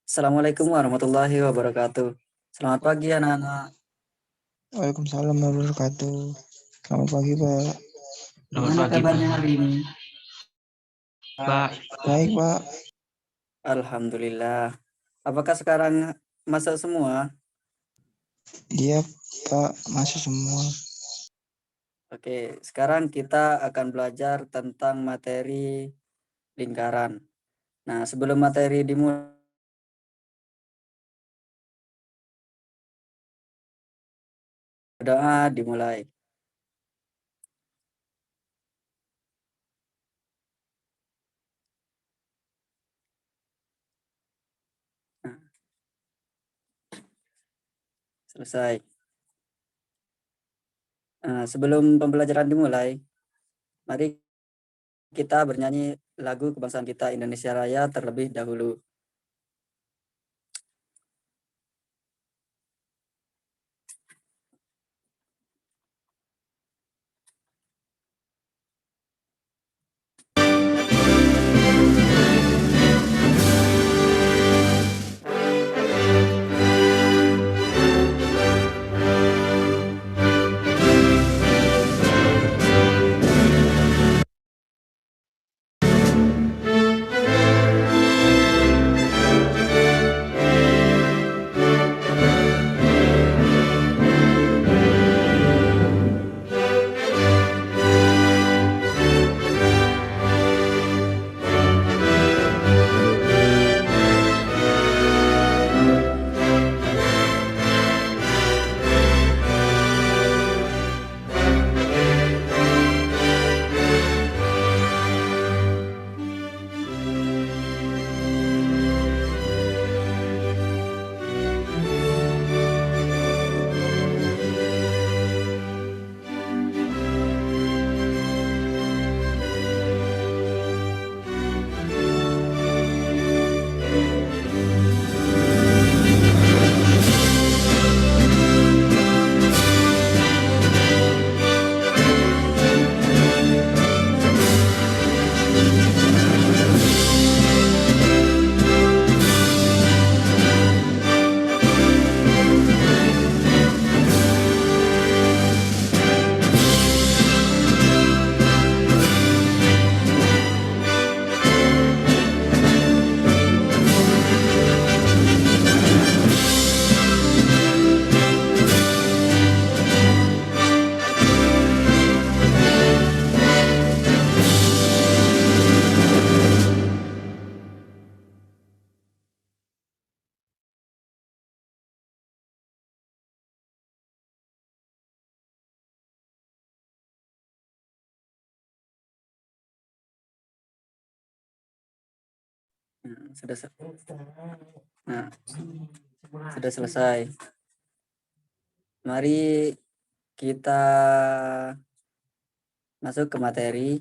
Assalamualaikum warahmatullahi wabarakatuh. Selamat pagi anak-anak. Waalaikumsalam warahmatullahi wabarakatuh. Selamat pagi, Pak. Gimana kabarnya hari ini? Pak. Baik, Pak. Alhamdulillah. Apakah sekarang masuk semua? Iya, Pak. Masuk semua. Oke, sekarang kita akan belajar tentang materi lingkaran. Nah, sebelum materi dimulai, doa dimulai. Nah, selesai. Nah, sebelum pembelajaran dimulai, mari kita bernyanyi lagu kebangsaan kita Indonesia Raya terlebih dahulu. Nah, sudah selesai. Mari kita masuk ke materi.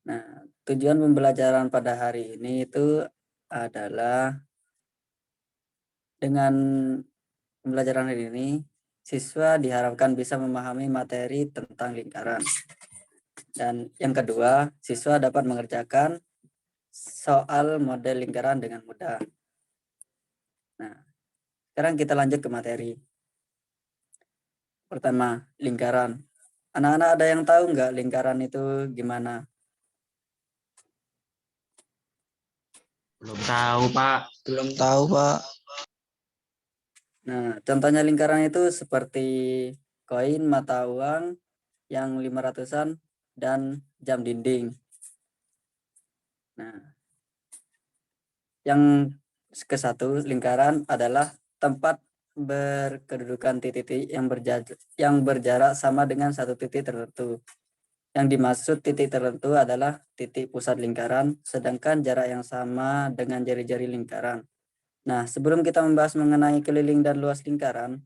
Nah, tujuan pembelajaran pada hari ini itu adalah dengan pembelajaran hari ini, siswa diharapkan bisa memahami materi tentang lingkaran. Dan yang kedua, siswa dapat mengerjakan soal model lingkaran dengan mudah. Nah, sekarang kita lanjut ke materi. Pertama, lingkaran. Anak-anak ada yang tahu nggak lingkaran itu gimana? Belum tahu, Pak. Belum tahu, Pak. Nah, contohnya lingkaran itu seperti koin, mata uang yang 500-an dan jam dinding. Nah, yang ke-1 lingkaran adalah tempat berkedudukan titik-titik yang berjarak sama dengan satu titik tertentu. Yang dimaksud titik tertentu adalah titik pusat lingkaran, sedangkan jarak yang sama dengan jari-jari lingkaran. Nah, sebelum kita membahas mengenai keliling dan luas lingkaran,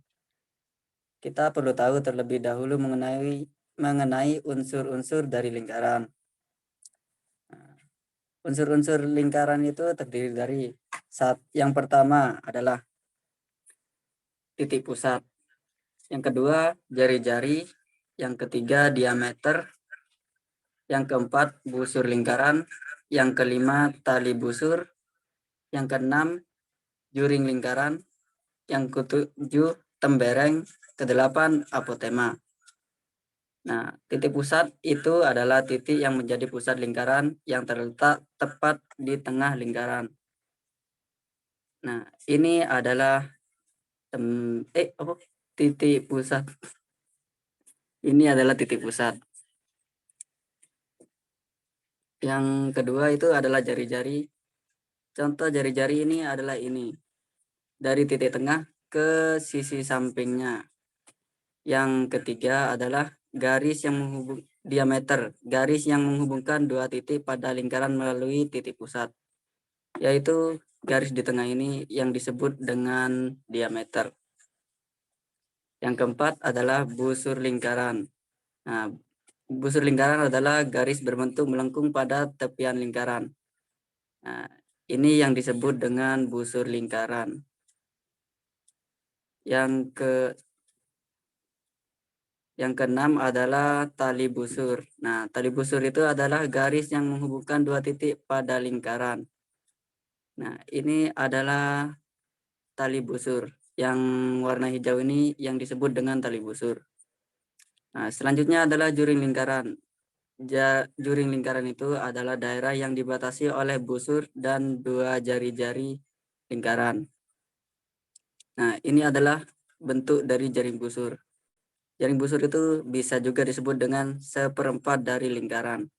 kita perlu tahu terlebih dahulu mengenai unsur-unsur dari lingkaran. Unsur-unsur lingkaran itu terdiri dari yang pertama adalah titik pusat, yang kedua jari-jari, yang ketiga diameter, yang keempat busur lingkaran, yang kelima tali busur, yang keenam juring lingkaran, yang ketujuh tembereng, kedelapan apotema. Nah, titik pusat itu adalah titik yang menjadi pusat lingkaran yang terletak tepat di tengah lingkaran. Nah, ini adalah titik pusat. Ini adalah titik pusat. Yang kedua itu adalah jari-jari. Contoh jari-jari ini adalah ini. Dari titik tengah ke sisi sampingnya. Yang ketiga adalah garis yang diameter. Garis yang menghubungkan dua titik pada lingkaran melalui titik pusat. Yaitu garis di tengah ini yang disebut dengan diameter. Yang keempat adalah busur lingkaran. Nah, busur lingkaran adalah garis berbentuk melengkung pada tepian lingkaran. Nah, ini yang disebut dengan busur lingkaran. Yang keenam adalah tali busur. Nah, tali busur itu adalah garis yang menghubungkan dua titik pada lingkaran. Nah, ini adalah tali busur. Yang warna hijau ini yang disebut dengan tali busur. Nah, selanjutnya adalah juring lingkaran. Juring lingkaran itu adalah daerah yang dibatasi oleh busur dan dua jari-jari lingkaran. Nah, ini adalah bentuk dari jaring busur. Jaring busur itu bisa juga disebut dengan seperempat dari lingkaran.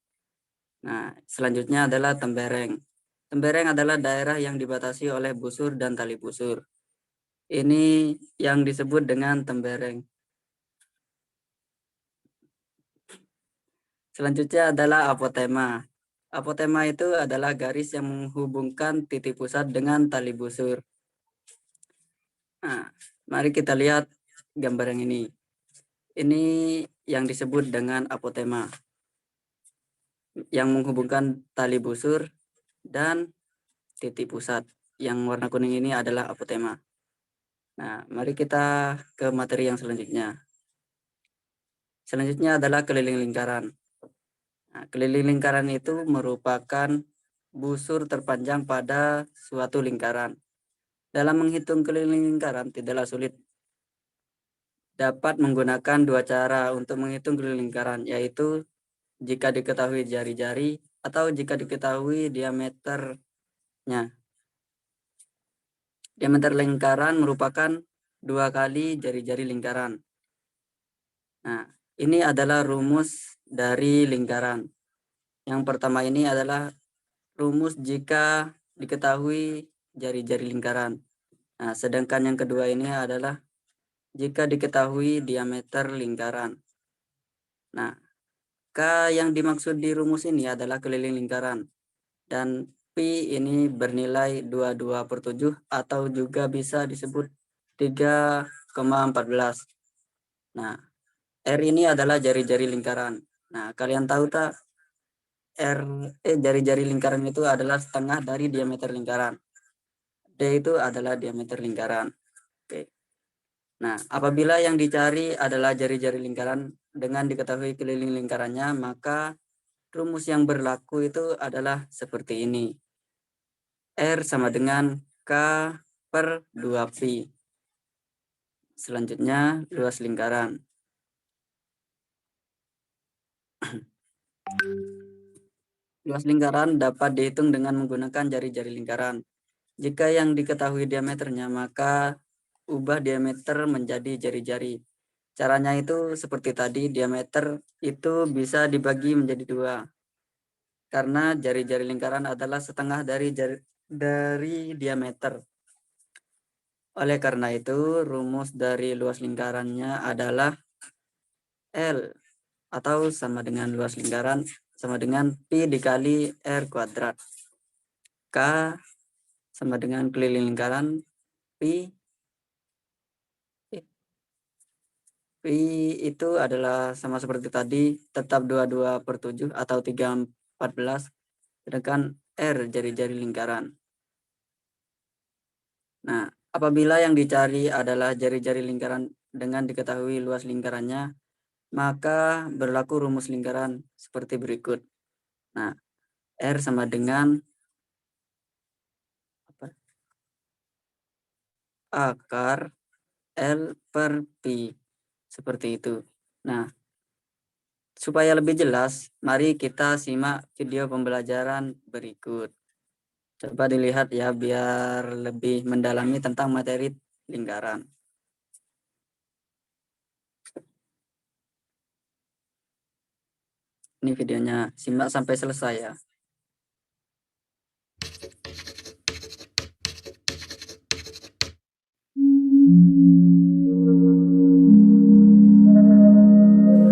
Nah, selanjutnya adalah tembereng. Tembereng adalah daerah yang dibatasi oleh busur dan tali busur. Ini yang disebut dengan tembereng. Selanjutnya adalah apotema. Apotema itu adalah garis yang menghubungkan titik pusat dengan tali busur. Nah, mari kita lihat gambar yang ini. Ini yang disebut dengan apotema, yang menghubungkan tali busur dan titik pusat. Yang warna kuning ini adalah apotema. Nah, mari kita ke materi yang selanjutnya. Selanjutnya adalah keliling lingkaran. Nah, keliling lingkaran itu merupakan busur terpanjang pada suatu lingkaran. Dalam menghitung keliling lingkaran tidaklah sulit. Dapat menggunakan dua cara untuk menghitung keliling lingkaran, yaitu jika diketahui jari-jari atau jika diketahui diameternya. Diameter lingkaran merupakan 2 kali jari-jari lingkaran. Nah, ini adalah rumus dari lingkaran. Yang pertama ini adalah rumus jika diketahui jari-jari lingkaran. Nah, sedangkan yang kedua ini adalah jika diketahui diameter lingkaran. Nah, K yang dimaksud di rumus ini adalah keliling lingkaran. Dan Pi ini bernilai 22/7 atau juga bisa disebut 3,14. Nah, R ini adalah jari-jari lingkaran. Nah, kalian tahu tak jari-jari lingkaran itu adalah setengah dari diameter lingkaran. D itu adalah diameter lingkaran. Oke. Nah, apabila yang dicari adalah jari-jari lingkaran dengan diketahui keliling lingkarannya, maka rumus yang berlaku itu adalah seperti ini. R sama dengan K per 2Pi. Selanjutnya, luas lingkaran. Luas lingkaran dapat dihitung dengan menggunakan jari-jari lingkaran. Jika yang diketahui diameternya, maka ubah diameter menjadi jari-jari. Caranya itu seperti tadi, diameter itu bisa dibagi menjadi 2. Karena jari-jari lingkaran adalah setengah dari diameter. Oleh karena itu, rumus dari luas lingkarannya adalah L atau sama dengan luas lingkaran sama dengan Pi dikali R kuadrat. K sama dengan keliling lingkaran Pi. Pi itu adalah sama seperti tadi, tetap 22/7 atau 3,14. Sedangkan R jari-jari lingkaran. Nah, apabila yang dicari adalah jari-jari lingkaran dengan diketahui luas lingkarannya, maka berlaku rumus lingkaran seperti berikut. Nah, R sama dengan akar L per pi. Seperti itu. Nah, supaya lebih jelas, mari kita simak video pembelajaran berikut. Coba dilihat ya, biar lebih mendalami tentang materi lingkaran. Ini videonya, simak sampai selesai ya.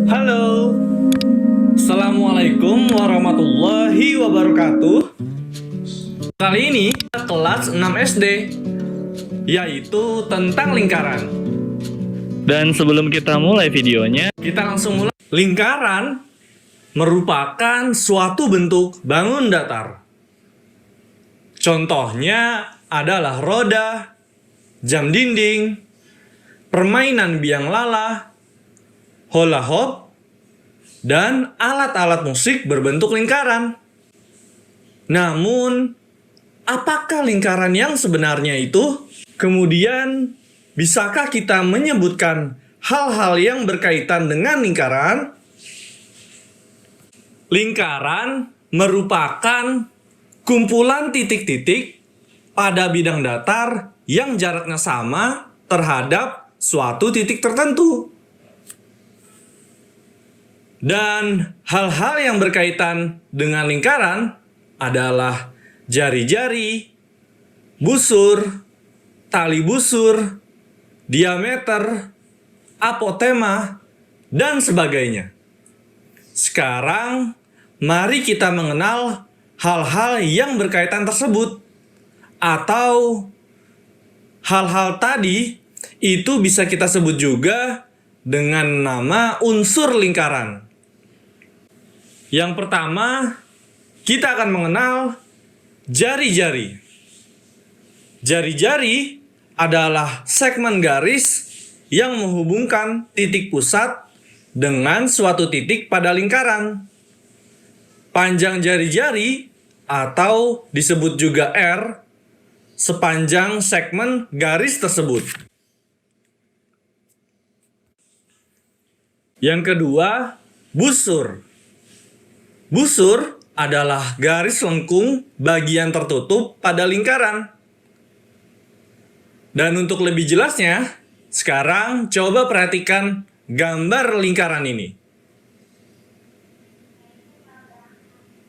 Halo, Assalamualaikum warahmatullahi wabarakatuh. Kali ini kelas 6 SD, yaitu tentang lingkaran. Dan sebelum kita mulai videonya, Kita langsung mulai. Lingkaran merupakan suatu bentuk bangun datar. Contohnya adalah roda, jam dinding, permainan biang lala, hula hoop, dan alat-alat musik berbentuk lingkaran. Namun, apakah lingkaran yang sebenarnya itu? Kemudian, bisakah kita menyebutkan hal-hal yang berkaitan dengan lingkaran? Lingkaran merupakan kumpulan titik-titik pada bidang datar yang jaraknya sama terhadap suatu titik tertentu. Dan hal-hal yang berkaitan dengan lingkaran adalah jari-jari, busur, tali busur, diameter, apotema, dan sebagainya. Sekarang, mari kita mengenal hal-hal yang berkaitan tersebut. Atau hal-hal tadi itu bisa kita sebut juga dengan nama unsur lingkaran. Yang pertama, kita akan mengenal jari-jari. Jari-jari adalah segmen garis yang menghubungkan titik pusat dengan suatu titik pada lingkaran. Panjang jari-jari atau disebut juga R sepanjang segmen garis tersebut. Yang kedua, busur. Busur adalah garis lengkung bagian tertutup pada lingkaran. Dan untuk lebih jelasnya, sekarang coba perhatikan gambar lingkaran ini.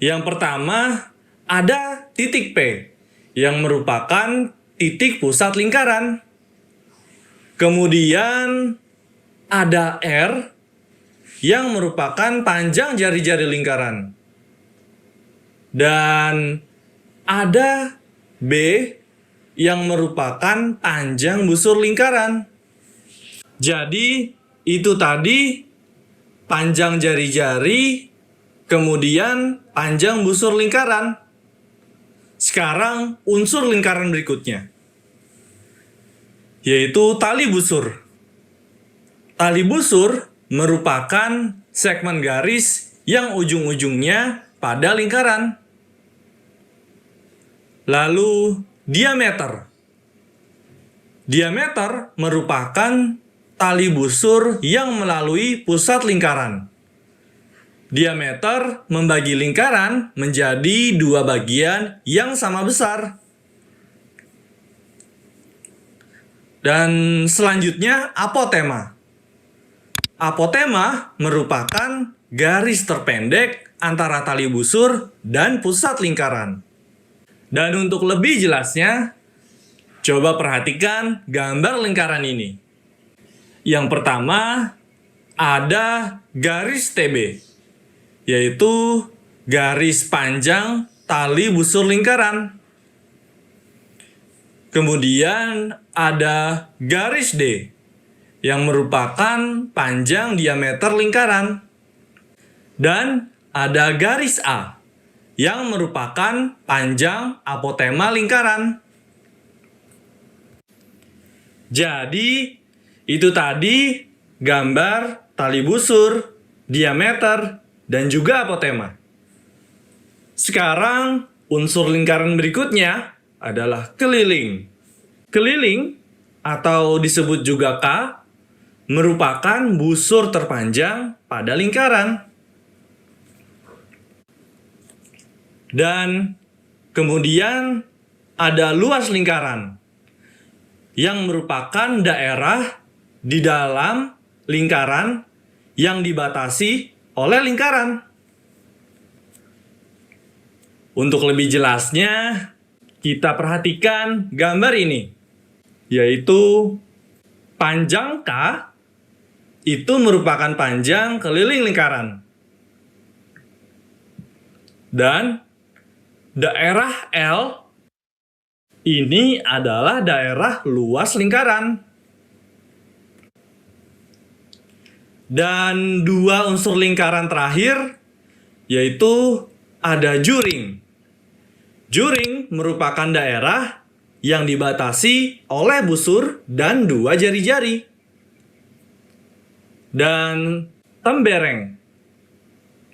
Yang pertama, ada titik P yang merupakan titik pusat lingkaran. Kemudian ada R yang merupakan panjang jari-jari lingkaran. Dan ada B yang merupakan panjang busur lingkaran. Jadi, itu tadi panjang jari-jari, kemudian panjang busur lingkaran. Sekarang unsur lingkaran berikutnya, yaitu tali busur. Tali busur merupakan segmen garis yang ujung-ujungnya pada lingkaran. Lalu diameter. Diameter merupakan tali busur yang melalui pusat lingkaran. Diameter membagi lingkaran menjadi dua bagian yang sama besar. Dan selanjutnya apotema. Apotema merupakan garis terpendek antara tali busur dan pusat lingkaran. Dan untuk lebih jelasnya, coba perhatikan gambar lingkaran ini. Yang pertama, ada garis TB, yaitu garis panjang tali busur lingkaran. Kemudian ada garis D, yang merupakan panjang diameter lingkaran. Dan ada garis A, yang merupakan panjang apotema lingkaran. Jadi, itu tadi gambar tali busur, diameter, dan juga apotema. Sekarang, unsur lingkaran berikutnya adalah keliling. Keliling atau disebut juga K, merupakan busur terpanjang pada lingkaran. Dan kemudian ada luas lingkaran yang merupakan daerah di dalam lingkaran yang dibatasi oleh lingkaran. Untuk lebih jelasnya, kita perhatikan gambar ini, yaitu panjang K itu merupakan panjang keliling lingkaran. Dan daerah L ini adalah daerah luas lingkaran. Dan dua unsur lingkaran terakhir, yaitu ada juring. Juring merupakan daerah yang dibatasi oleh busur dan dua jari-jari. Dan tembereng.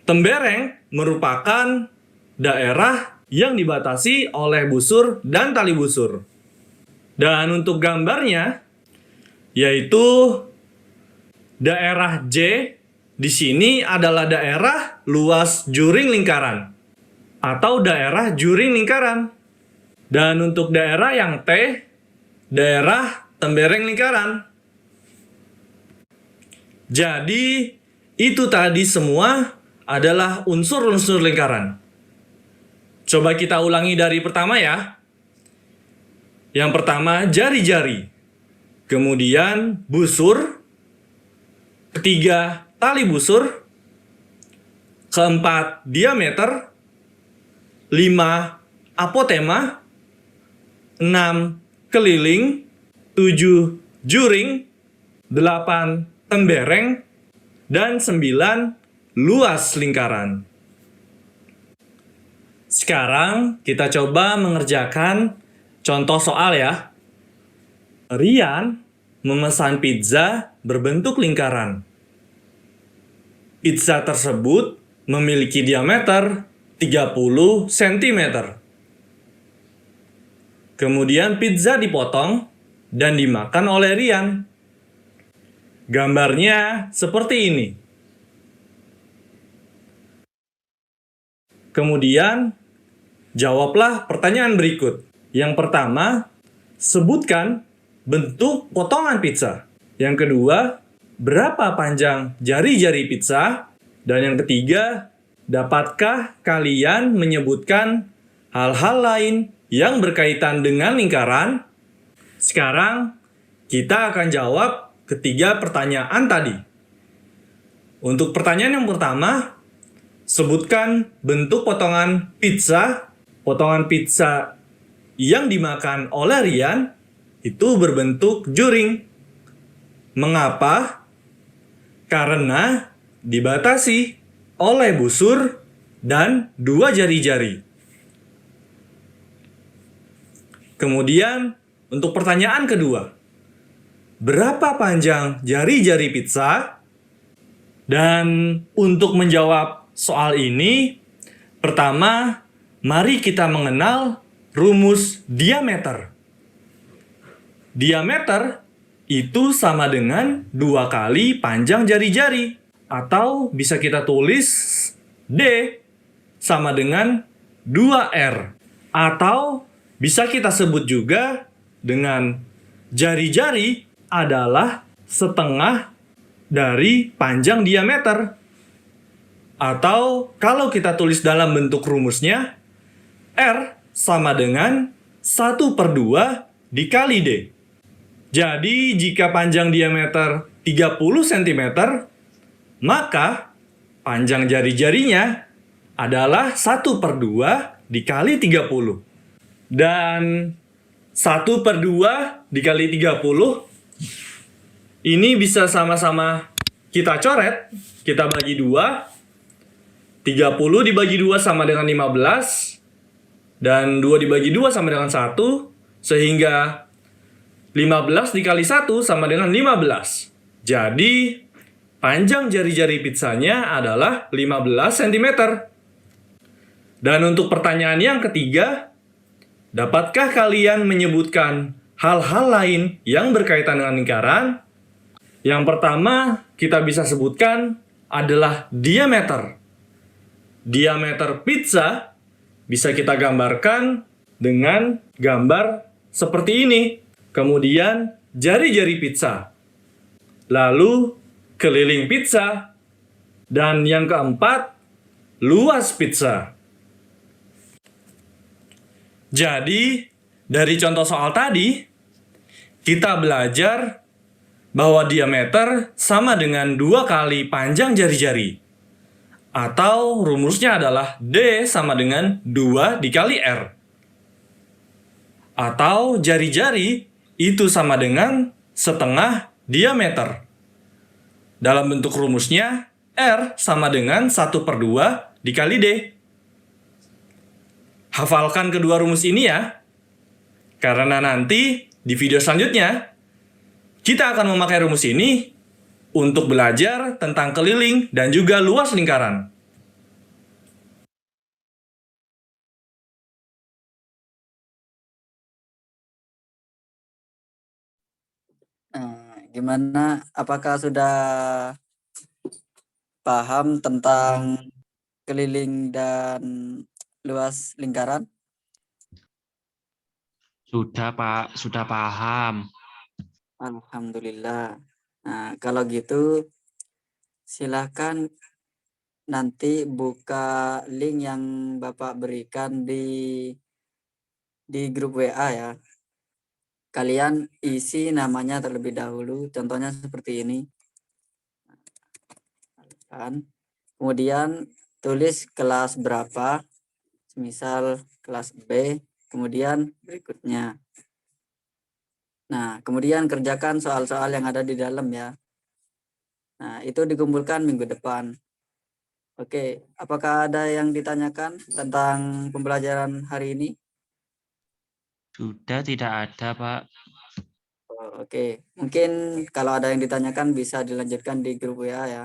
Tembereng merupakan daerah yang dibatasi oleh busur dan tali busur. Dan untuk gambarnya, yaitu daerah J di sini adalah daerah luas juring lingkaran atau daerah juring lingkaran. Dan untuk daerah yang T, daerah tembereng lingkaran. Jadi, itu tadi semua adalah unsur-unsur lingkaran. Coba kita ulangi dari pertama ya. Yang pertama, jari-jari. Kemudian, busur. Ketiga, tali busur. Keempat, diameter. 5, apotema. 6, keliling. 7, juring. 8, tembereng. Dan 9, luas lingkaran. Sekarang kita coba mengerjakan contoh soal ya. Rian memesan pizza berbentuk lingkaran. Pizza tersebut memiliki diameter 30 cm. Kemudian pizza dipotong dan dimakan oleh Rian. Gambarnya seperti ini. Kemudian, jawablah pertanyaan berikut. Yang pertama, sebutkan bentuk potongan pizza. Yang kedua, berapa panjang jari-jari pizza? Dan yang ketiga, dapatkah kalian menyebutkan hal-hal lain yang berkaitan dengan lingkaran? Sekarang, kita akan jawab ketiga pertanyaan tadi. Untuk pertanyaan yang pertama, sebutkan bentuk potongan pizza. Potongan pizza yang dimakan oleh Rian itu berbentuk juring. Mengapa? Karena dibatasi oleh busur dan dua jari-jari. Kemudian, untuk pertanyaan kedua, berapa panjang jari-jari pizza? Dan untuk menjawab soal ini, pertama, mari kita mengenal rumus diameter. Diameter itu sama dengan 2 kali panjang jari-jari. Atau bisa kita tulis D sama dengan 2R. Atau bisa kita sebut juga dengan jari-jari adalah setengah dari panjang diameter. Atau kalau kita tulis dalam bentuk rumusnya, R sama dengan 1/2 dikali D. Jadi jika panjang diameter 30 cm, maka panjang jari-jarinya adalah 1/2 dikali 30. Dan 1/2 dikali 30 ini bisa sama-sama kita coret, kita bagi 2. 30 dibagi 2 sama dengan 15. Dan 2 dibagi 2 sama dengan 1. Sehingga 15 dikali 1 sama dengan 15. Jadi, panjang jari-jari pizzanya adalah 15 cm. Dan untuk pertanyaan yang ketiga, dapatkah kalian menyebutkan hal-hal lain yang berkaitan dengan lingkaran, yang pertama kita bisa sebutkan adalah diameter. Diameter pizza bisa kita gambarkan dengan gambar seperti ini. Kemudian jari-jari pizza. Lalu keliling pizza. Dan yang keempat, luas pizza. Jadi, dari contoh soal tadi, kita belajar bahwa diameter sama dengan 2 kali panjang jari-jari. Atau rumusnya adalah D sama dengan 2 dikali R. Atau jari-jari itu sama dengan setengah diameter. Dalam bentuk rumusnya, R sama dengan 1/2 dikali D. Hafalkan kedua rumus ini ya. Karena nanti di video selanjutnya, kita akan memakai rumus ini untuk belajar tentang keliling dan juga luas lingkaran. Gimana? Apakah sudah paham tentang keliling dan luas lingkaran? Sudah, Pak. Sudah paham. Alhamdulillah. Nah, kalau gitu silahkan nanti buka link yang Bapak berikan di grup WA ya. Kalian isi namanya terlebih dahulu, contohnya seperti ini. Kemudian tulis kelas berapa, misal kelas B, kemudian berikutnya. Nah, kemudian kerjakan soal-soal yang ada di dalam ya. Nah, itu dikumpulkan minggu depan. Oke, apakah ada yang ditanyakan tentang pembelajaran hari ini? Sudah tidak ada, Pak. Oke, mungkin kalau ada yang ditanyakan bisa dilanjutkan di grup WA ya.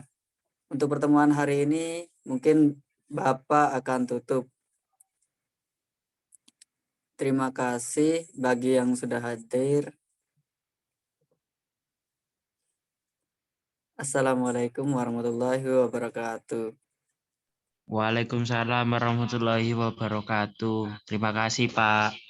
Untuk pertemuan hari ini mungkin Bapak akan tutup. Terima kasih bagi yang sudah hadir. Assalamualaikum warahmatullahi wabarakatuh. Waalaikumsalam warahmatullahi wabarakatuh. Terima kasih, Pak.